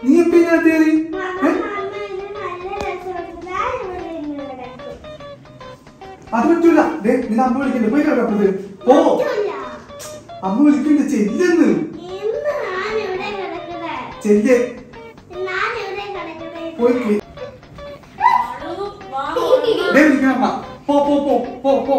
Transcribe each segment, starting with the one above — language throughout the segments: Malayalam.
നീ എപ്പോ ഇതിനകത്ത് അത് പറ്റൂല. നിന്റെ അമ്മ വിളിക്കണ്ടേ? പോയി കിടക്കപ്പത് പോ. അമ്മ വിളിക്കണ്ട. ചെല്ലെന്ന് ചെല്ല്. പോയി വിളിക്കണം അമ്മ. പോ പോ പോ പോ പോ.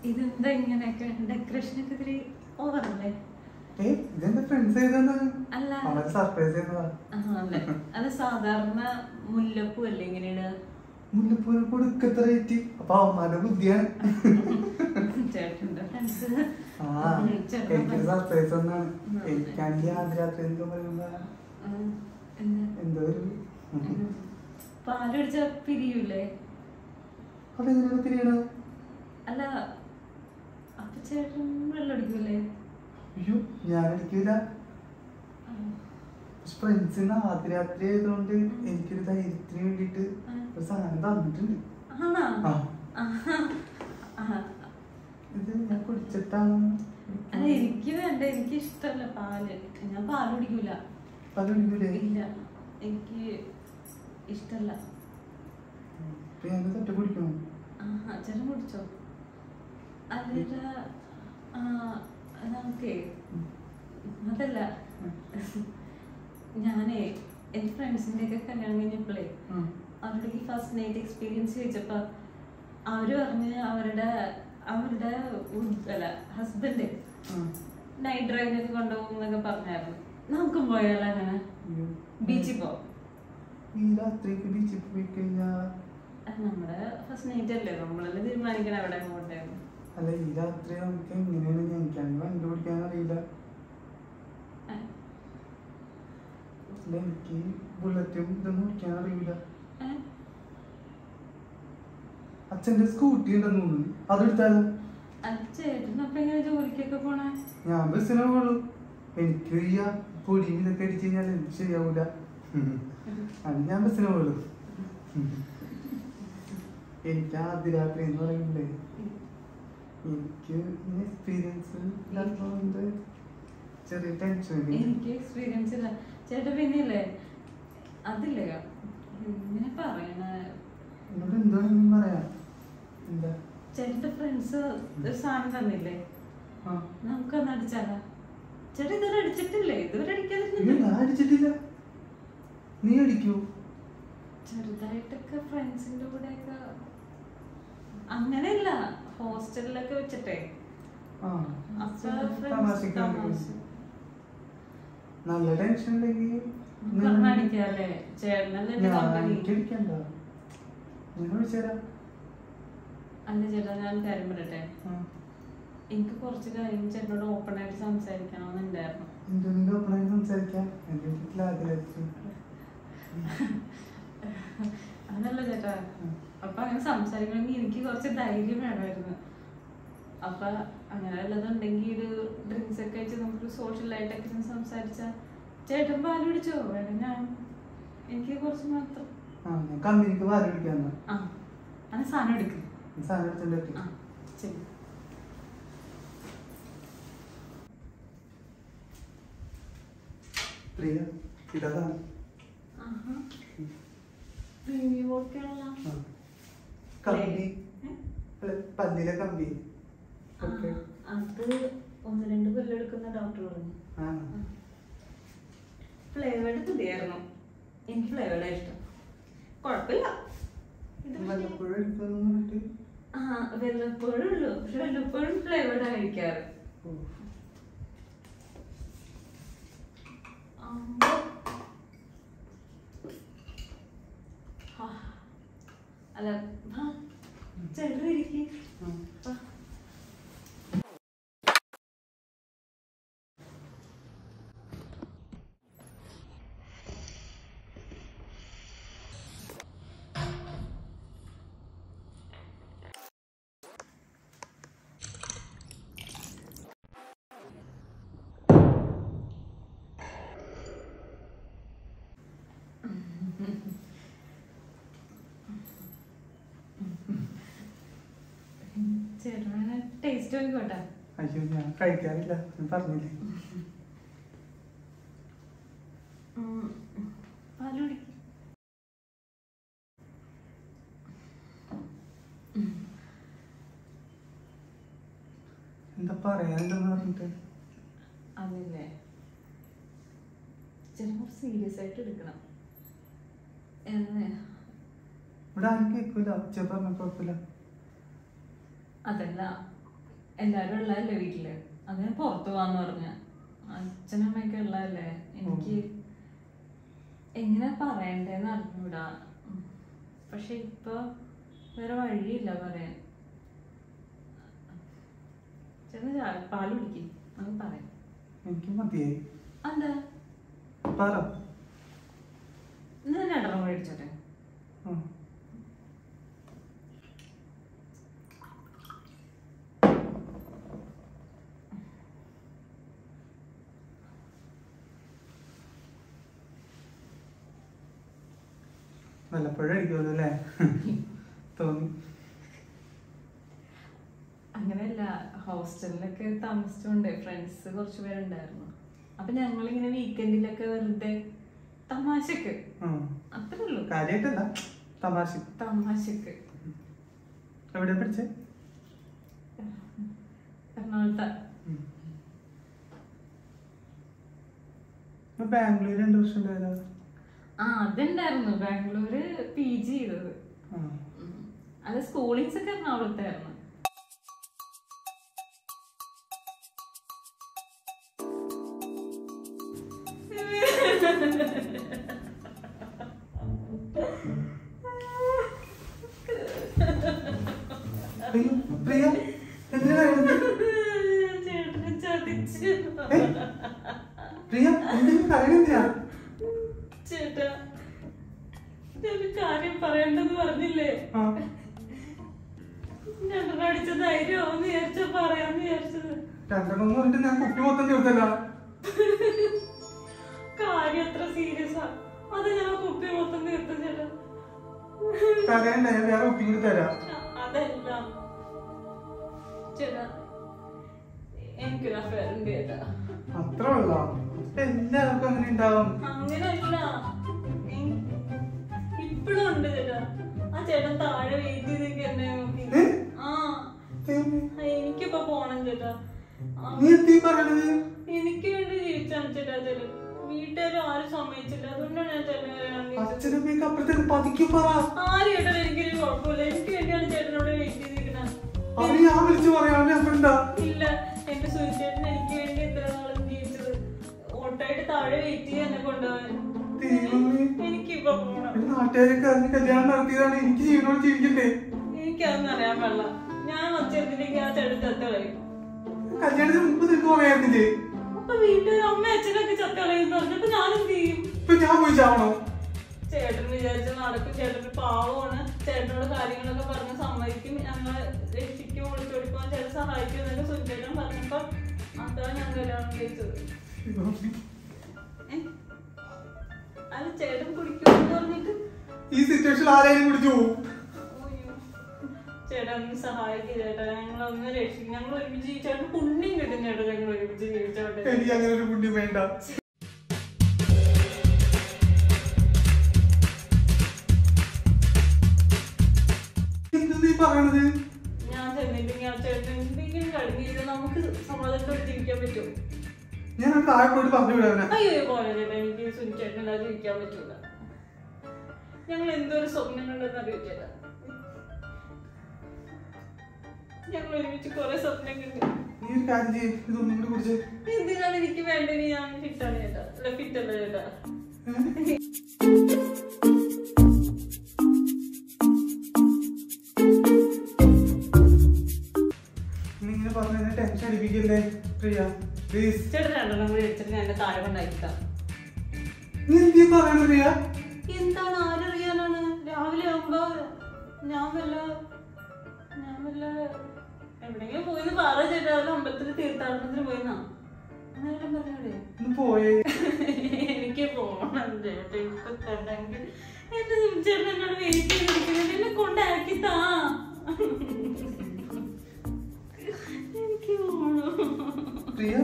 ഇതെന്താ ഇങ്ങനെയൊക്കെ ഡെക്കറേഷൻ ഒക്കെ ഇത്തിരി ഓവറല്ലേ? അല്ല സാധാരണ മുല്ലപ്പൂ അല്ലേ ഇങ്ങനെയാണ്? മുല്ലപ്പൂവിനെ കൊടുക്കത്ര റേറ്റ്. അപ്പൊ അവന്മാരുടെ ബുദ്ധിയാണ്. ചേട്ടന്റെ ഫ്രണ്ട്സ് എനിക്കൊരു സർപ്രൈസ് ഒന്നാണ്. എനിക്കാണെങ്കിൽ ആദ്യ രാത്രി എന്തോ പറയുമ്പോ എന്തോ ഒരു പാലടിച്ച പിരിയൂലേ? അതെങ്ങനെയാണ് പിരിയണത്? അല്ല അപ്പൊ ചേട്ടൻ വെള്ളം അടിക്കൂലേ? അയ്യോ ഞാൻ അടിക്കൂല. ഫ്രണ്ട്സിന് ആദ്യ രാത്രി ആയതുകൊണ്ട് എനിക്കൊരു ധൈര്യത്തിന് വേണ്ടിട്ട് ഒരു സാധനം തന്നിട്ടുണ്ട്. ഇത് ഞാൻ കുടിച്ചിട്ടാണ്. അല്ല എനിക്ക് വേണ്ട, എനിക്ക് ഇഷ്ടമല്ല പാല്. ഞാൻ പാല് കുടിക്കൂല. പാല് കുടിക്കൂലേ? ഇല്ല, എനിക്ക് ഇഷ്ടല്ല. തൊട്ട് കുടിക്കണോ? ചേട്ടൻ കുടിച്ചോ? അല്ല നമുക്കേ അതല്ല, ഞാനേ എന്റെ ഫ്രണ്ട്സിന്റെ ഒക്കെ കല്യാണം കഴിഞ്ഞപ്പോഴേ അവരുടെ ഫസ്റ്റ് നൈറ്റ് എക്സ്പീരിയൻസ് ചോദിച്ചപ്പോ അവര് പറഞ്ഞ് അവരുടെ ഹസ്ബൻഡ് നൈറ്റ് ഡ്രൈവിനൊക്കെ കൊണ്ടുപോകും എന്നൊക്കെ പറഞ്ഞായിരുന്നു. നമുക്കും പോയാലോ? അങ്ങനെ ബീച്ചിൽ പോവാം. നമ്മുടെ ഫസ്റ്റ് നൈറ്റ് അല്ലേ, നമ്മളല്ലേ തീരുമാനിക്കണം എവിടെ പോകട്ടെ. അല്ല ഈ രാത്രി നമുക്ക് എങ്ങനെയാണ് എനിക്കാണെങ്കിൽ കണ്ടുപിടിക്കാൻ അറിയില്ല. എനിക്ക് ബുള്ളറ്റും ഇതൊന്നും ഓടിക്കാൻ അറിയില്ല. അച്ഛന്റെ സ്കൂട്ടി ഉണ്ടെന്ന് തോന്നുന്നു, അതെടുത്താലോ? ചേട്ടനപ്പൊ എങ്ങനെ ജോലിക്കൊക്കെ പോണേ? ഞാൻ ബസ്സിനെ പോളൂ. എനിക്ക് ഈ പൊടിയും ഇതൊക്കെ അടിച്ചു കഴിഞ്ഞാൽ എനിക്ക് ശരിയാവൂല. അത് ഞാൻ ബസ്സിനെ പോളൂ. എനിക്ക് ആദ്യ രാത്രി എന്ന് പറയുമ്പോഴേ എനിക്ക് എക്സ്പീരിയൻസ് ഇല്ലാത്തതുകൊണ്ട് ചെറിയ ടെൻഷൻ. എനിക്ക് എക്സ്പീരിയൻസ് ഇല്ല ചേട്ടാ. പിന്നെയല്ലേ അതില്ലേ ഇങ്ങനെ പറയണ എന്നോട് എന്താണെന്നും പറയാം. എന്താ ചേട്ടന്റെ ഫ്രണ്ട്സ് ഒരു സാധനം തന്നില്ലേ, നമുക്കൊന്ന് അടിച്ചാലോ? ചേട്ടാ ഇതുവരെ അടിച്ചിട്ടില്ലേ? ഇതുവരെ അടിച്ചിട്ടില്ല. നീ അടിക്കൂ? ചെറുതായിട്ടൊക്കെ ഫ്രണ്ട്സിന്റെ കൂടെ ഒക്കെ. അങ്ങനെയല്ല, ഹോസ്റ്റലിലൊക്കെ വെച്ചിട്ടേ. നല്ല ടെൻഷൻ ഉണ്ടെങ്കിൽ അടിക്കാല്ലേ? ചേട്ടനല്ലേ അല്ല ചേട്ടാ, ഞാൻ കാര്യം പറയട്ടെ. എനിക്ക് കുറച്ച് കാര്യം ചേട്ടനോട് ഓപ്പൺ ആയിട്ട് സംസാരിക്കണമെന്നുണ്ടായിരുന്നു. അതല്ല ചേട്ടാ, അപ്പൊ അങ്ങനെ സംസാരിക്കണമെങ്കിൽ എനിക്ക് കുറച്ച് ധൈര്യം വേണമായിരുന്നു. അപ്പൊ അങ്ങനെ വല്ലതുണ്ടെങ്കിൽ ഒരു ഡ്രിങ്ക്സ് ഒക്കെ വെച്ച് നമുക്ക് സോഷ്യലായിട്ടൊക്കെ സംസാരിച്ച. ചേട്ടൻ പാല് പിടിച്ചോ? വേണം ഞാൻ, എനിക്ക് കുറച്ച് മാത്രം. അങ്ങനെ സാധനം എടുക്കും. ശരി. പ്രിയ ഇതാണ് പല്ലിലെ കമ്പി. അത് 1-2 കൊല്ലെടുക്കുന്ന ഡോക്ടർ പറഞ്ഞു. ഫ്ലേവേർഡ് പുതിയായിരുന്നു. എനിക്ക് ഫ്ലേവേർഡ് ഇഷ്ടം. കുഴപ്പമില്ല. വല്ലപ്പോഴും ഉള്ളു, പക്ഷെ വല്ലപ്പോഴും ഫ്ലേവേർഡ് കഴിക്കാറ്. അല്ല ചേട്ടൻ ഇരിക്കും. ചേട്ടനെ ടേസ്റ്റ് നോക്കോട്ടെ. അയ്യോ ഞാൻ കഴിക്കാറില്ല, ഞാൻ പറഞ്ഞില്ലേ. പാല് കുടിക്കും. എന്താ പറയാനെന്തെന്ന് പറഞ്ഞിട്ട്? അതില്ലേ ചേട്ടൻ കുറച്ച് സീരിയസ് ആയിട്ട് എടുക്കണം. ഇവിടെ ആരും കേൾക്കൂല, ഉച്ച പറഞ്ഞ കുഴപ്പമില്ല. അതല്ല എല്ലാരും ഉള്ളതല്ലേ വീട്ടില്, അതിന് പുറത്തു പോവാന്ന് പറഞ്ഞ അച്ഛനമ്മയൊക്കെ ഉള്ളതല്ലേ. എനിക്ക് എങ്ങനെ പറയണ്ടേന്ന് അറിഞ്ഞൂടാ. പക്ഷെ ഇപ്പൊ വേറെ വഴിയില്ല പറയാൻ. ചേട്ടൻ പാല് കുടിക്കും, നമുക്ക് പറയാം. എനിക്ക് മതിയായി. എന്താ പറ. ഇന്ന് തന്നെ ഇടറ മേടിച്ചോട്ടെ. വല്ലപ്പോഴും അടിക്കുമല്ലോ അല്ലേ? തോന്നി. അങ്ങനെയല്ല, ഹോസ്റ്റലിലൊക്കെ താമസിച്ചോണ്ട് ഫ്രണ്ട്സ് കുറച്ച് പേരുണ്ടായിരുന്നു. അപ്പൊ ഞങ്ങളിങ്ങനെ വീക്കെൻഡിലൊക്കെ വെറുതെ തമാശക്ക്, അത്രേ ഉള്ളൂ. കാര്യമായിട്ടല്ല, തമാശക്ക്. എവിടെ പഠിച്ചേ? എറണാകുളത്ത്. ബാംഗ്ലൂർ 2 വർഷം ഉണ്ടായതാ. അതുണ്ടായിരുന്നു ബാംഗ്ലൂര് PG ചെയ്തത്. അത് സ്കൂളിങ്സ് ഒക്കെ എറണാകുളത്തായിരുന്നു. പ്രിയ ചേട്ടാ ഞാനൊരു കാര്യം പറയണ്ടെന്ന് പറഞ്ഞില്ലേ? രണ്ടെണ്ണം അടിച്ച ധൈര്യമാവെന്ന് വിചാരിച്ചാ പറയാന്ന് വിചാരിച്ചത്. രണ്ടെണ്ണം പറഞ്ഞിട്ട് ഞാൻ കുപ്പി മൊത്തം തീർത്തല്ല. കാര്യം അത്ര സീരിയസാ, അത് ഞാൻ കുപ്പി മൊത്തം തീർത്ത ചേട്ടാ. വേറെ കുപ്പി കൂടി തരാം. അതല്ല ചേട്ടാ, എനിക്കൊരു അഫയർ ഉണ്ട് ചേട്ടാ. അത്ര ഉള്ള എല്ലാവർക്കും അങ്ങനെ ഉണ്ടാവും. അങ്ങനെയല്ല, ഇപ്പഴും ഉണ്ട് ചേട്ടാ. ആ ചേട്ടൻ താഴെ വെയിറ്റ് ചെയ്തേക്ക് എന്നെ നോക്കി. എനിക്കിപ്പോ പോണം ചേട്ടാ. എനിക്ക് വേണ്ടി ജീവിച്ചാണ് ചേട്ടാ ചേട്ടൻ. വീട്ടുകാരും ആരും സമ്മതിച്ചില്ല, അതുകൊണ്ടാണ് ഞാൻ ചേട്ടനെ ആരും ചേട്ടാ. എനിക്കൊരു കുഴപ്പമില്ല, എനിക്ക് വേണ്ടിയാണ് ചേട്ടനോട് വെയിറ്റ് ചെയ്തിരിക്കുന്നത്. ഇല്ല, എന്റെ സുനിച്ചേട്ടൻ എനിക്ക് വേണ്ടി ഇത്ര നാളും ജീവിച്ചത്. ഓട്ടായിട്ട് താഴെ വെയിറ്റ് ചെയ്യാൻ എന്നെ കൊണ്ടുപോകാൻ. എനിക്കിപ്പോ പോണം. നാട്ടുകാരൊക്കെ കല്യാണം നടത്തിയതാണ്, എനിക്ക് ജീവനോട് ജീവിക്കണ്ടേ? എനിക്കതൊന്നും അറിയാൻ പാടില്ല. ഞാൻ ഒച്ചത്തിലേക്ക് ആ ചേട്ടൻ ചത്തളയും. കല്യാണത്തിന് മുമ്പ് നിനക്ക് പറയാത്തില്ലേ? അപ്പൊ വീട്ടിൽ അമ്മ അച്ഛനൊക്കെ ചത്തളയെന്ന് പറഞ്ഞപ്പോ ഞാനെന്ത് ചെയ്യും? ഇപ്പൊ ഞാൻ പോയി ചാവണോ? ചേട്ടൻ വിചാരിച്ച നടക്കും. ചേട്ടന് പാവമാണ്. ചേട്ടനോട് കാര്യങ്ങളൊക്കെ പറഞ്ഞ് സമ്മതിക്കും, ഞങ്ങളെ രക്ഷിക്കും, ഒളിച്ചോടിപ്പോവാൻ ചേട്ടൻ സഹായിക്കും എന്നൊക്കെ സുനിച്ചേട്ടൻ പറഞ്ഞപ്പോ അതാണ് ഞാൻ കല്യാണം കഴിച്ചത്. അത് ചേട്ടൻ കുടിക്കുമെന്ന് പറഞ്ഞിട്ട് ഈ സിറ്റുവേഷൻ ആരെയും കുടിച്ചു പോകും. ചേട്ടാ ഒന്ന് സഹായിക്കും ചേട്ടാ, ഞങ്ങളൊന്ന് രക്ഷിക്കും. ഞങ്ങൾ ഒരുമിച്ച് ജീവിച്ചോട്ടെ, പുണ്യം കിട്ടും ചേട്ടാ. ഞങ്ങൾ ഒരുമിച്ച് ജീവിച്ചോട്ടെ. എനിക്ക് അങ്ങനെ ഒരു പുണ്യം വേണ്ട. ഞാൻ ചെന്നിട്ടുണ്ടെങ്കിൽ ആ ചേട്ടൻ എന്തെങ്കിലും കഴിഞ്ഞിരുന്ന നമുക്ക് സമാധാനത്തോടെ ജീവിക്കാൻ പറ്റുമോ? ഞാൻ താഴെ പോയിട്ട് പറഞ്ഞു വിടാ. അയ്യോ പോലെ ചേട്ടാ, എനിക്ക് സുനിച്ചേട്ടനല്ലാതെ ജീവിക്കാൻ പറ്റൂല. ഞങ്ങൾ എന്തോരം സ്വപ്നം കണ്ടെന്ന് അറിയോ ചേട്ടാ? ഞങ്ങൾ ഒരുമിച്ച് കുറെ സ്വപ്നം കണ്ടു. നീ ഒരു കാര്യം ചെയ്യ്, ഇതൊന്നും കൂടി കുടിച്ചേ. എന്തിനാണ് എനിക്ക് വേണ്ടത്? ഞാൻ ഫിറ്റാണ് ചേട്ടാ. അല്ല ഫിറ്റല്ല ചേട്ടാ. നീ ഇങ്ങനെ പറഞ്ഞ ടെൻഷൻ അടിപ്പിക്കല്ലേ പ്രിയ, പ്ലീസ്. ചേട്ടൻ രണ്ടെണ്ണം കൂടി അടിച്ചിട്ട് ഞാൻ എന്റെ താഴെ കൊണ്ടാക്കിക്കാം. നീ എന്തിനാ പറയണ പ്രിയ? എന്താണ് ആരറിയാനാണ്? രാവിലെ ആകുമ്പോ ഞാൻ വല്ല എവിടെയെങ്കിലും പോയിന്ന് പറ ചേട്ടാ. രാവിലെ അമ്പലത്തിൽ തീർത്ഥാടനത്തിന് പോയിന്നാ അങ്ങനെ പറഞ്ഞോടെ. പോയേ എനിക്ക് പോണം ചേട്ടാ. ഇപ്പൊ തന്നെങ്കിൽ എന്റെ ചേട്ടൻ എന്നോട് വെയിറ്റ് ചെയ്തിരിക്കുന്നത്. എന്നെ കൊണ്ടാക്കി താ. എനിക്ക് പോണം പ്രിയ.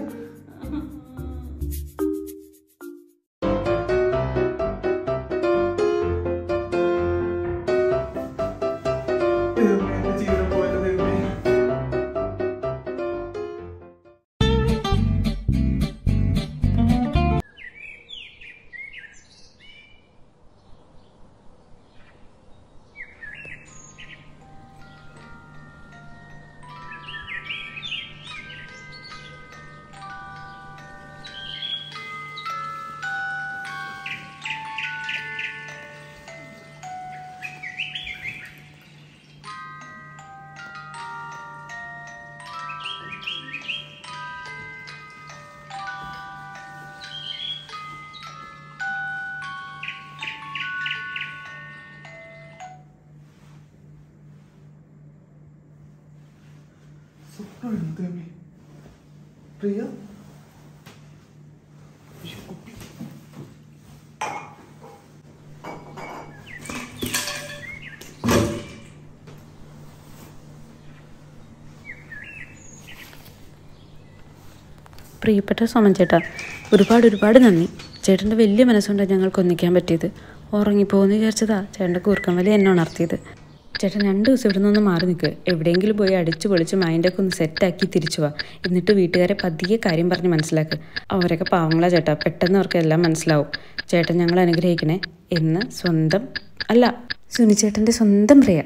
പ്രിയ പ്രിയപ്പെട്ട സോമൻ ചേട്ടാ, ഒരുപാട് നന്ദി. ചേട്ടൻ്റെ വലിയ മനസ്സുകൊണ്ടാണ് ഞങ്ങൾക്ക് ഒന്നിക്കാൻ പറ്റിയത്. ഉറങ്ങിപ്പോകുമെന്ന് വിചാരിച്ചതാ ചേട്ടൻ്റെ കൂർക്കം വലി എന്നെ ഉണർത്തിയത്. ചേട്ടൻ 2 ദിവസം ഇവിടെ നിന്ന് മാറി നിൽക്കുക. എവിടെയെങ്കിലും പോയി അടിച്ചു പൊളിച്ച് മൈൻഡൊക്കെ ഒന്ന് സെറ്റാക്കി തിരിച്ചു പോവാ. എന്നിട്ട് വീട്ടുകാരെ പതിയെ കാര്യം പറഞ്ഞ് മനസ്സിലാക്കുക. അവരൊക്കെ പാവങ്ങളാ ചേട്ടാ, പെട്ടെന്ന് അവർക്ക് എല്ലാം മനസ്സിലാവും. ചേട്ടൻ ഞങ്ങൾ അനുഗ്രഹിക്കണേ എന്ന് സ്വന്തം അല്ല, സുനിച്ചേട്ടൻ്റെ സ്വന്തം പ്രിയ.